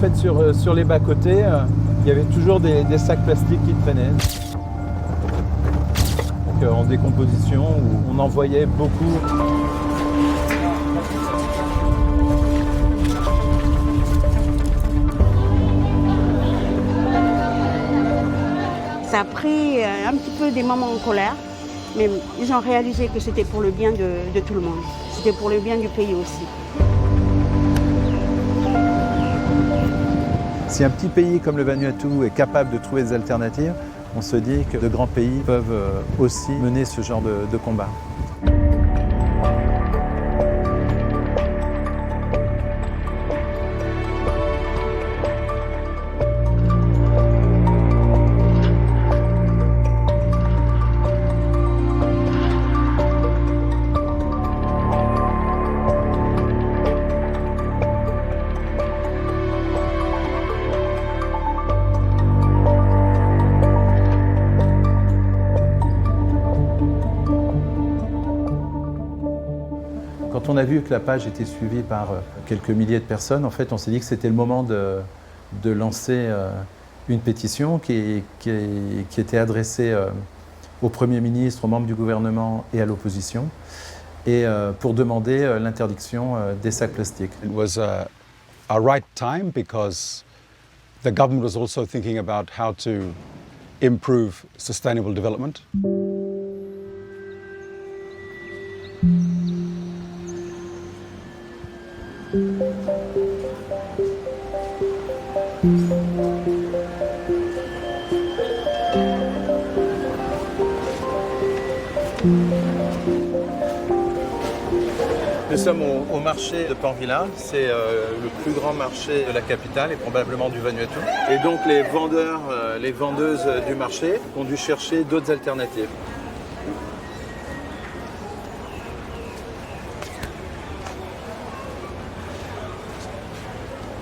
fait, sur les bas-côtés, il y avait toujours des sacs plastiques qui traînaient. Donc, en décomposition, où on en voyait beaucoup. Ça a pris un petit peu des moments en colère, mais ils ont réalisé que c'était pour le bien de tout le monde. C'était pour le bien du pays aussi. Si un petit pays comme le Vanuatu est capable de trouver des alternatives, on se dit que de grands pays peuvent aussi mener ce genre de combat. Quand on a vu que la page était suivie par quelques milliers de personnes, en fait, on s'est dit que c'était le moment de lancer une pétition qui était adressée au Premier ministre, aux membres du gouvernement et à l'opposition, et pour demander l'interdiction des sacs plastiques. It was a right time because the government was also thinking about how to improve sustainable development. Nous sommes au marché de Port-Vila, c'est le plus grand marché de la capitale et probablement du Vanuatu. Et donc les vendeurs, les vendeuses du marché ont dû chercher d'autres alternatives.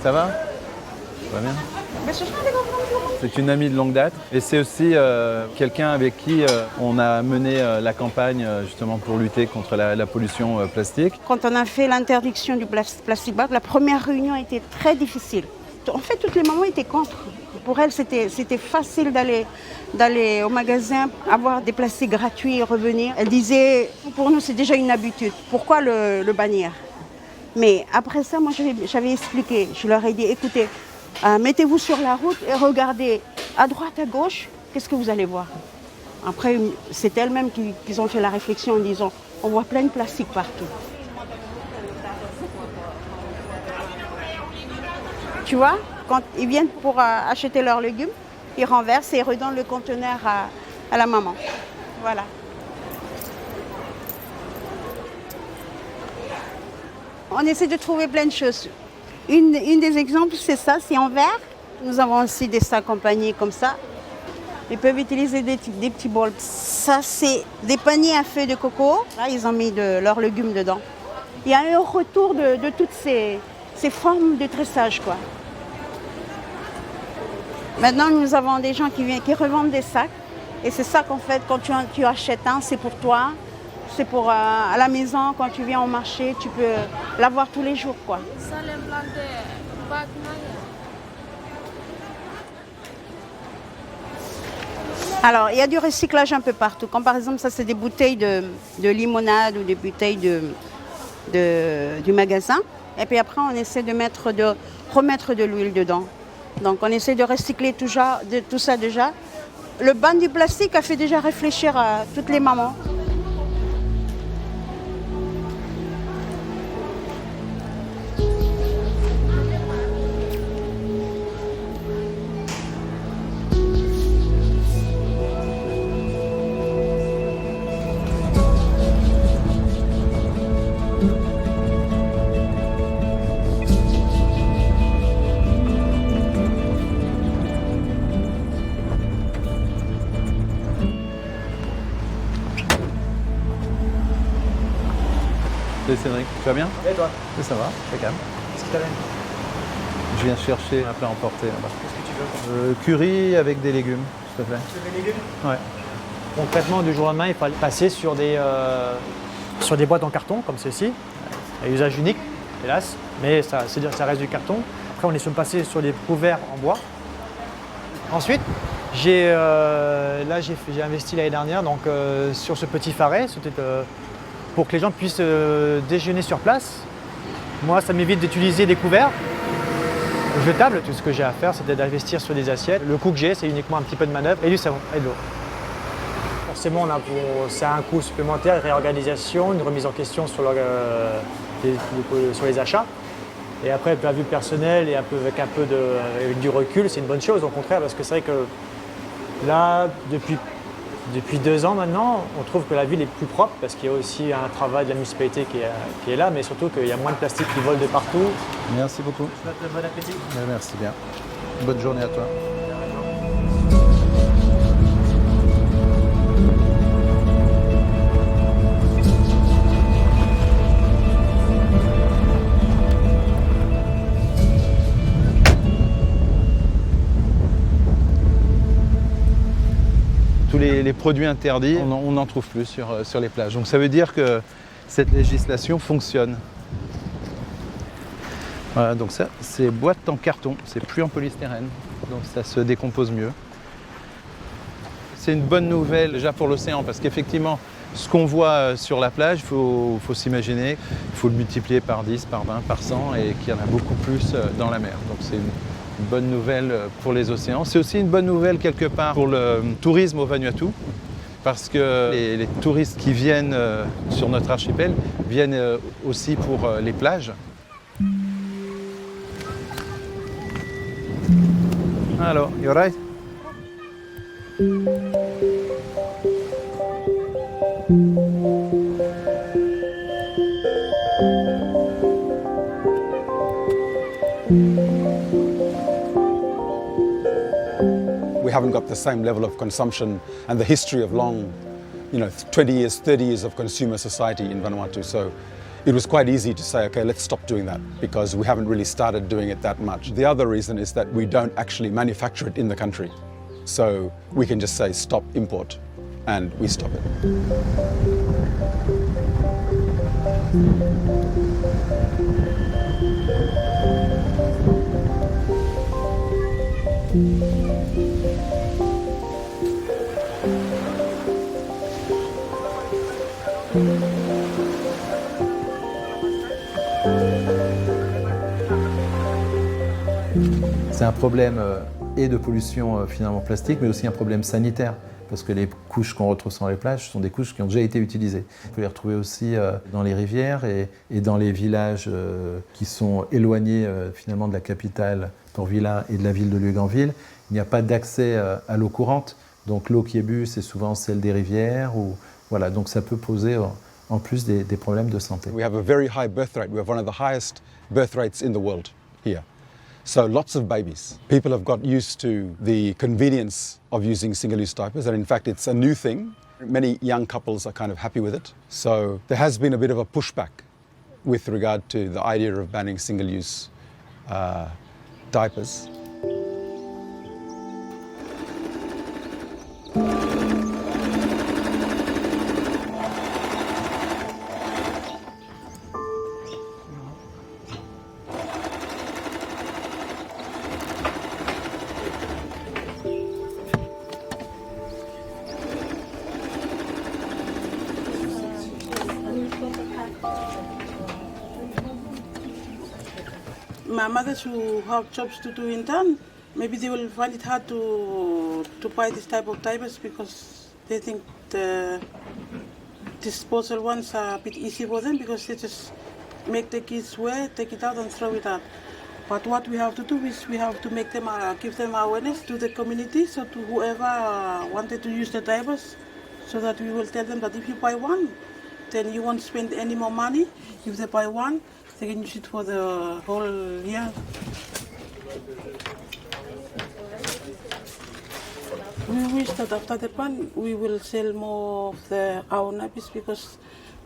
Ça va? Ça va bien? C'est une amie de longue date et c'est aussi quelqu'un avec qui on a mené la campagne justement pour lutter contre la pollution plastique. Quand on a fait l'interdiction du plastic bag, la première réunion était très difficile. En fait, toutes les mamans étaient contre. Pour elles, c'était facile d'aller au magasin, avoir des plastiques gratuits et revenir. Elles disaient, pour nous, c'est déjà une habitude. Pourquoi le bannir? Mais après ça, moi, j'avais expliqué. Je leur ai dit, écoutez, mettez-vous sur la route et regardez à droite, à gauche, qu'est-ce que vous allez voir? Après, c'est elles-mêmes qui ont fait la réflexion en disant, on voit plein de plastique partout. Tu vois, quand ils viennent pour acheter leurs légumes, ils renversent et redonnent le conteneur à la maman. Voilà. On essaie de trouver plein de choses. Une des exemples, c'est ça, c'est en verre. Nous avons aussi des sacs en panier comme ça. Ils peuvent utiliser des petits bols. Ça, c'est des paniers à feuilles de coco. Là, ils ont mis leurs légumes dedans. Il y a un retour de toutes ces formes de tressage, quoi. Maintenant, nous avons des gens qui revendent des sacs. Et ces sacs, en fait, quand tu achètes un, c'est pour toi. C'est pour à la maison, quand tu viens au marché, tu peux l'avoir tous les jours, quoi. Alors, il y a du recyclage un peu partout. Comme par exemple, ça, c'est des bouteilles de limonade ou des bouteilles du magasin. Et puis après, on essaie de remettre de l'huile dedans. Donc, on essaie de recycler tout ça déjà. Le ban du plastique a fait déjà réfléchir à toutes les mamans. Salut Cédric, tu vas bien? Et toi? Oui, ça va, impeccable. Qu'est-ce qui t'amène? Je viens chercher un plat emporté là-bas. Qu'est-ce que tu veux? Curry avec des légumes, s'il te plaît. Tu veux des légumes? Ouais. Concrètement, du jour au lendemain, il fallait passer sur des boîtes en carton comme ceci, à usage unique, hélas, mais ça reste du carton. Après, on est passé sur des couverts en bois. Ensuite, j'ai investi l'année dernière donc, sur ce petit farret, pour que les gens puissent déjeuner sur place. Moi, ça m'évite d'utiliser des couverts jetables. Tout ce que j'ai à faire, c'est d'investir sur des assiettes. Le coût que j'ai, c'est uniquement un petit peu de manœuvre et du savon et de l'eau. Forcément, c'est un coût supplémentaire, une réorganisation, une remise en question sur les achats. Et après, à vue personnelle et avec du recul, c'est une bonne chose, au contraire, parce que c'est vrai que là, depuis 2 ans maintenant, on trouve que la ville est plus propre, parce qu'il y a aussi un travail de la municipalité qui est là, mais surtout qu'il y a moins de plastique qui vole de partout. Merci beaucoup. Bon appétit. Merci bien. Bonne journée à toi. Tous les produits interdits, on n'en trouve plus sur les plages. Donc ça veut dire que cette législation fonctionne. Voilà, donc ça, c'est boîte en carton, c'est plus en polystyrène, donc ça se décompose mieux. C'est une bonne nouvelle déjà pour l'océan, parce qu'effectivement, ce qu'on voit sur la plage, il faut s'imaginer, il faut le multiplier par 10, par 20, par 100, et qu'il y en a beaucoup plus dans la mer. Donc c'est une bonne nouvelle pour les océans. C'est aussi une bonne nouvelle quelque part pour le tourisme au Vanuatu, parce que les touristes qui viennent sur notre archipel viennent aussi pour les plages. Alors, you alright? We haven't got the same level of consumption and the history of long, 20 years, 30 years of consumer society in Vanuatu. So it was quite easy to say, okay, let's stop doing that, because we haven't really started doing it that much. The other reason is that we don't actually manufacture it in the country. So we can just say stop import, and we stop it. C'est un problème et de pollution finalement plastique, mais aussi un problème sanitaire, parce que les couches qu'on retrouve sur les plages sont des couches qui ont déjà été utilisées. On peut les retrouver aussi dans les rivières et dans les villages qui sont éloignés finalement de la capitale, Port Vila, et de la ville de Luganville. Il n'y a pas d'accès à l'eau courante, donc l'eau qui est bue, c'est souvent celle des rivières. Voilà, donc ça peut poser en plus des problèmes de santé. We have a very high birth rate. We have one of the highest birth rates in the world here. So lots of babies. People have got used to the convenience of using single-use diapers, and in fact it's a new thing. Many young couples are kind of happy with it. So there has been a bit of a pushback with regard to the idea of banning single-use diapers. My mothers who have jobs to do in town, maybe they will find it hard to buy this type of diapers, because they think the disposal ones are a bit easy for them, because they just make the kids wear, take it out and throw it out. But what we have to do is we have to make them give them awareness to the community, so to whoever wanted to use the diapers, so that we will tell them that if you buy one, then you won't spend any more money. If they buy one, they can use it for the whole year. We wish that after the ban, we will sell more of our nappies, because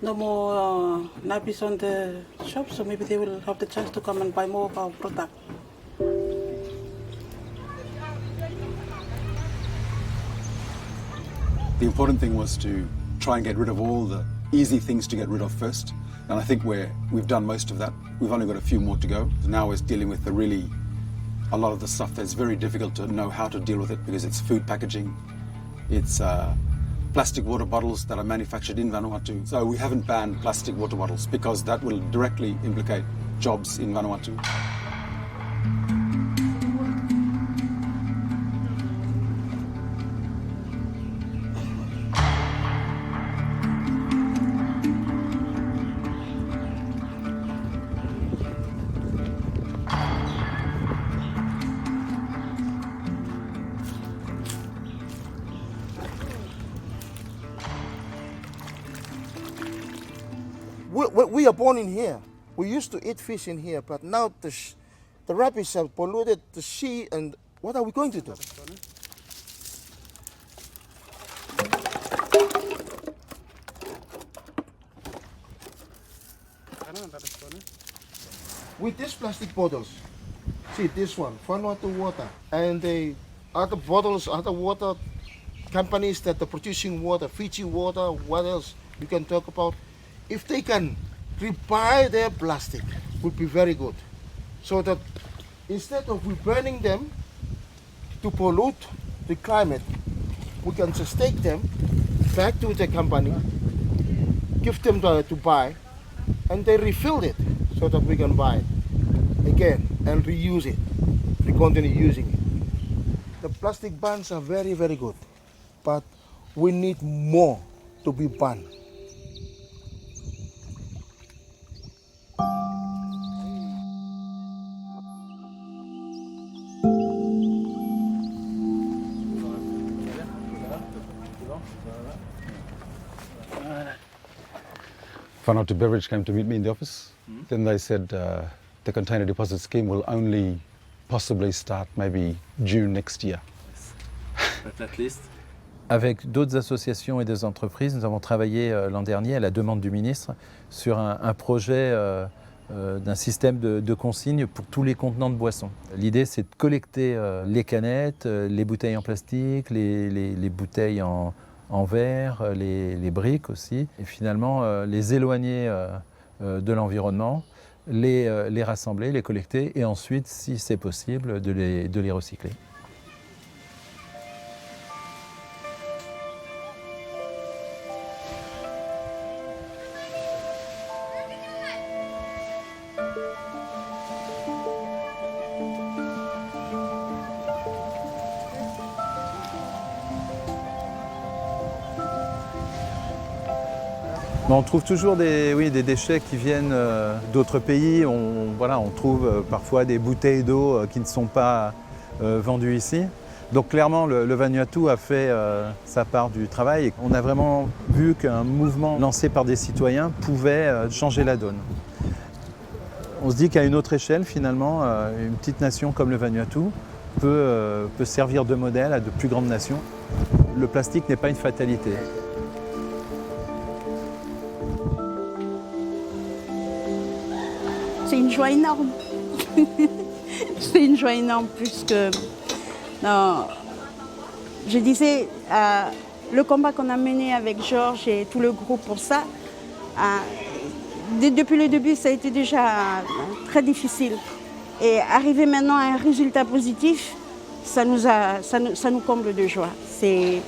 no more nappies on the shop, so maybe they will have the chance to come and buy more of our product. The important thing was to try and get rid of all the easy things to get rid of first. And I think we've done most of that. We've only got a few more to go. Now we're dealing with the really a lot of the stuff that's very difficult to know how to deal with it because it's food packaging, it's plastic water bottles that are manufactured in Vanuatu. So we haven't banned plastic water bottles because that will directly implicate jobs in Vanuatu. We are born in here. We used to eat fish in here, but now the rapids have polluted the sea, and what are we going to do? With these plastic bottles, see this one, Vanuatu water, and the other bottles, other water companies that are producing water, Fiji water, what else we can talk about. If they can rebuy their plastic, would be very good. So that instead of we burning them to pollute the climate, we can just take them back to the company, give them to buy, and they refill it so that we can buy it again and reuse it, we continue using it. The plastic bans are very, very good, but we need more to be banned. Vanuatu Beverage came to meet me in the office. Then they said the container deposit scheme will only possibly start maybe June next year. But at least. Avec d'autres associations et des entreprises, nous avons travaillé l'an dernier à la demande du ministre sur un projet d'un système de consigne pour tous les contenants de boissons. L'idée, c'est de collecter les canettes, les bouteilles en plastique, les bouteilles en verre, les briques aussi, et finalement les éloigner de l'environnement, les rassembler, les collecter, et ensuite, si c'est possible, de les recycler. On trouve toujours des déchets qui viennent d'autres pays. On trouve parfois des bouteilles d'eau qui ne sont pas vendues ici. Donc clairement, le Vanuatu a fait sa part du travail. Et on a vraiment vu qu'un mouvement lancé par des citoyens pouvait changer la donne. On se dit qu'à une autre échelle, finalement, une petite nation comme le Vanuatu peut servir de modèle à de plus grandes nations. Le plastique n'est pas une fatalité. C'est une joie énorme. C'est une joie énorme puisque, je disais, le combat qu'on a mené avec Georges et tout le groupe pour ça, depuis le début, ça a été déjà très difficile. Et arriver maintenant à un résultat positif, ça nous comble de joie. C'est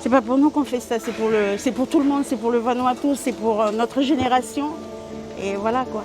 pas pour nous qu'on fait ça, c'est pour tout le monde, c'est pour le Vanuatu, c'est pour notre génération. Et voilà quoi.